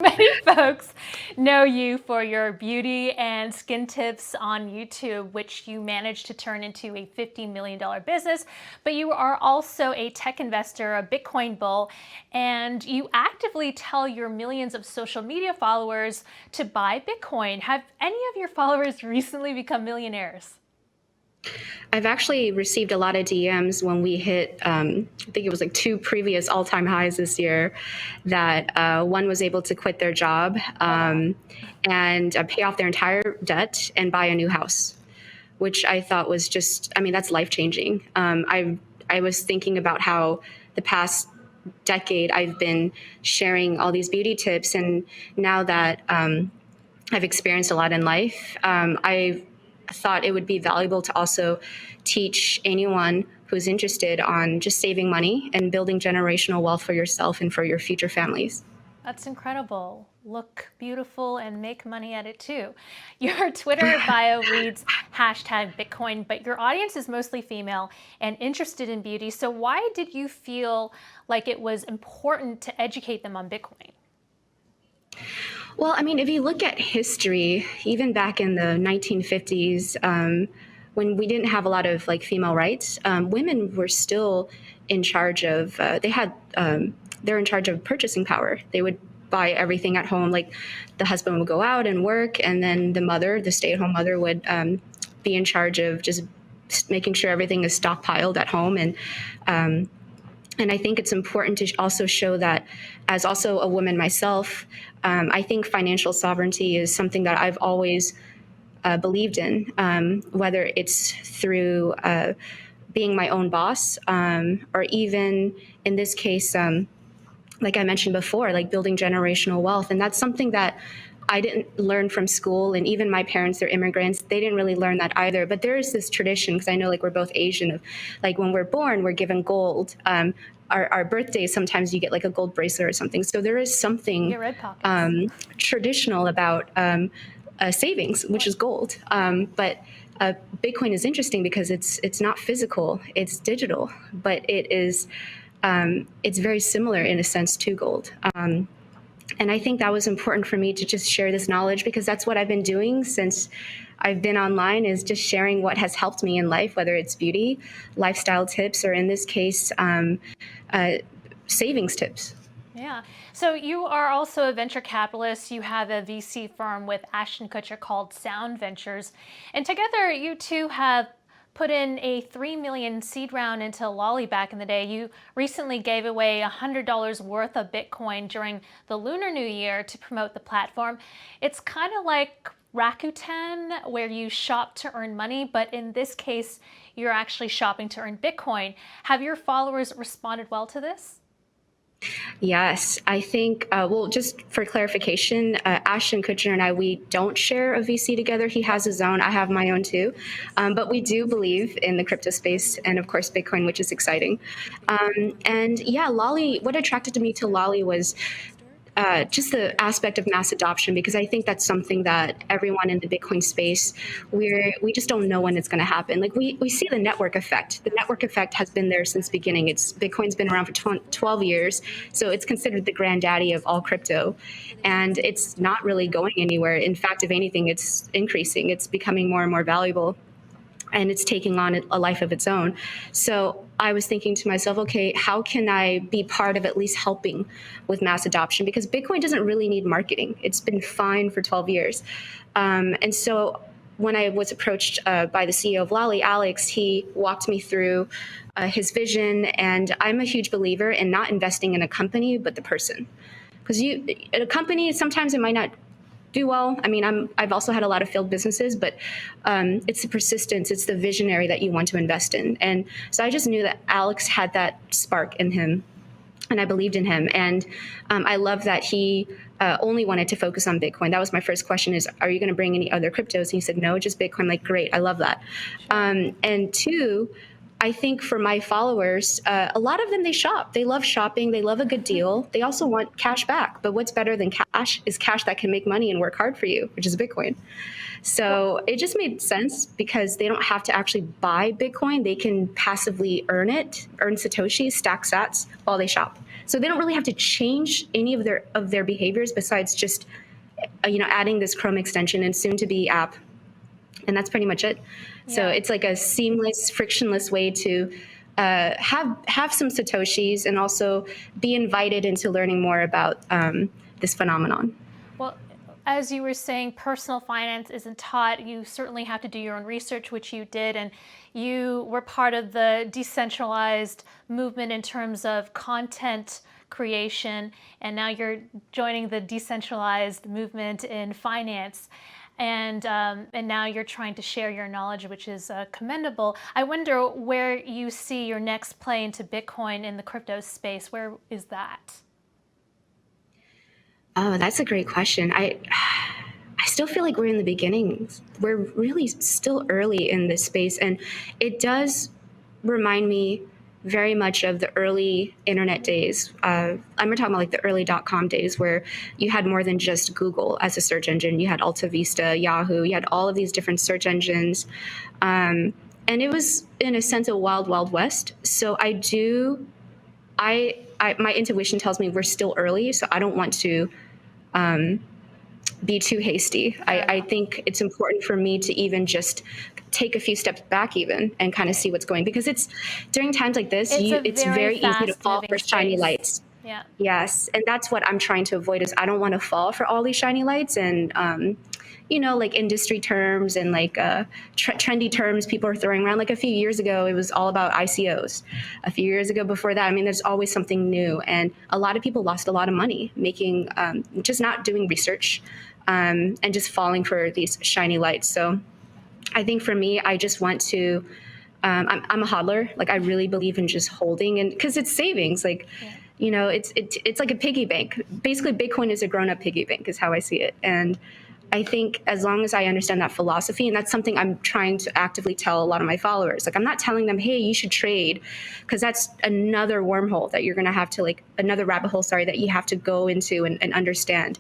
Many folks know you for your beauty and skin tips on YouTube, which you managed to turn into a $50 million business. But you are also a tech investor, a Bitcoin bull, and you actively tell your millions of social media followers to buy Bitcoin. Have any of your followers recently become millionaires? I've actually received a lot of DMs when we hit, I think it was like 2 previous all-time highs this year, that one was able to quit their job and pay off their entire debt and buy a new house, which I thought was just, I mean, that's life-changing. I was thinking about how the past decade I've been sharing all these beauty tips, and now that I've experienced a lot in life, I thought it would be valuable to also teach anyone who's interested on just saving money and building generational wealth for yourself and for your future families. That's incredible. Look beautiful and make money at it too. Your Twitter bio reads #Bitcoin, but your audience is mostly female and interested in beauty. So why did you feel like it was important to educate them on Bitcoin? Well, I mean, if you look at history, even back in the 1950s, when we didn't have a lot of like female rights, women were still in charge of. They're in charge of purchasing power. They would buy everything at home. Like the husband would go out and work, and then the mother, the stay-at-home mother, would be in charge of just making sure everything is stockpiled at home. And I think it's important to also show that, as also a woman myself, I think financial sovereignty is something that I've always believed in, whether it's through being my own boss, or even in this case, like I mentioned before, like building generational wealth. And that's something that I didn't learn from school, and even my parents, they're immigrants, they didn't really learn that either. But there is this tradition, because I know like we're both Asian, of like when we're born, we're given gold. Our birthdays, sometimes you get like a gold bracelet or something. So there is something traditional about savings, which is gold. But Bitcoin is interesting because it's not physical, it's digital, but it's very similar in a sense to gold. And I think that was important for me to just share this knowledge, because that's what I've been doing since I've been online, is just sharing what has helped me in life, whether it's beauty, lifestyle tips, or in this case, savings tips. Yeah. So you are also a venture capitalist. You have a VC firm with Ashton Kutcher called Sound Ventures. And together you two have put in a $3 million seed round into Loli back in the day. You recently gave away $100 worth of Bitcoin during the Lunar New Year to promote the platform. It's kind of like Rakuten, where you shop to earn money, but in this case, you're actually shopping to earn Bitcoin. Have your followers responded well to this? Yes, I think, well, just for clarification, Ashton Kutcher and I, we don't share a VC together. He has his own, I have my own too. But we do believe in the crypto space and, of course, Bitcoin, which is exciting. And yeah, Loli, what attracted me to Loli was just the aspect of mass adoption, because I think that's something that everyone in the Bitcoin space, we just don't know when it's going to happen. Like we see the network effect. The network effect has been there since the beginning. Bitcoin's been around for 12 years, so it's considered the granddaddy of all crypto, and it's not really going anywhere. In fact, if anything, it's increasing. It's becoming more and more valuable, and it's taking on a life of its own. So I was thinking to myself, okay, how can I be part of at least helping with mass adoption? Because Bitcoin doesn't really need marketing. It's been fine for 12 years. And so when I was approached by the CEO of Loli, Alex, he walked me through his vision. And I'm a huge believer in not investing in a company, but the person. Because a company, sometimes it might not do well. I mean, I've also had a lot of failed businesses, but it's the persistence, it's the visionary that you want to invest in. And so I just knew that Alex had that spark in him, and I believed in him. And I love that he only wanted to focus on Bitcoin. That was my first question: is, are you going to bring any other cryptos? And he said, no, just Bitcoin. Like, great, I love that. And two, I think for my followers, a lot of them, they shop. They love shopping. They love a good deal. They also want cash back. But what's better than cash is cash that can make money and work hard for you, which is Bitcoin. So it just made sense, because they don't have to actually buy Bitcoin. They can passively earn Satoshis, stack sats while they shop. So they don't really have to change any of their behaviors besides just adding this Chrome extension and soon to be app, and that's pretty much it. So Yeah. it's like a seamless, frictionless way to have some satoshis and also be invited into learning more about this phenomenon. Well, as you were saying, personal finance isn't taught. You certainly have to do your own research, which you did, and you were part of the decentralized movement in terms of content creation, and now you're joining the decentralized movement in finance. And now you're trying to share your knowledge, which is commendable. I wonder where you see your next play into Bitcoin in the crypto space. Where is that? Oh, that's a great question. I still feel like we're in the beginnings. We're really still early in this space, and it does remind me very much of the early internet days. I'm talking about like the early .com days where you had more than just Google as a search engine. You had Alta Vista, Yahoo, you had all of these different search engines. And it was, in a sense, a wild, wild west. So my intuition tells me we're still early, so I don't want to be too hasty. I think it's important for me to even just take a few steps back even and kind of see what's going, because it's during times like this, it's very easy to fall for shiny lights. Yeah. Yes. And that's what I'm trying to avoid is I don't want to fall for all these shiny lights and, like industry terms and like trendy terms people are throwing around. Like a few years ago, it was all about ICOs. A few years ago before that, there's always something new. And a lot of people lost a lot of money making, just not doing research and just falling for these shiny lights. So I think for me, I just want to, I'm a hodler. Like I really believe in just holding, and because it's savings, like, it's like a piggy bank. Basically, Bitcoin is a grown-up piggy bank is how I see it. And I think as long as I understand that philosophy, and that's something I'm trying to actively tell a lot of my followers, like I'm not telling them, hey, you should trade, because that's another wormhole that you're going to have to another rabbit hole, that you have to go into and understand.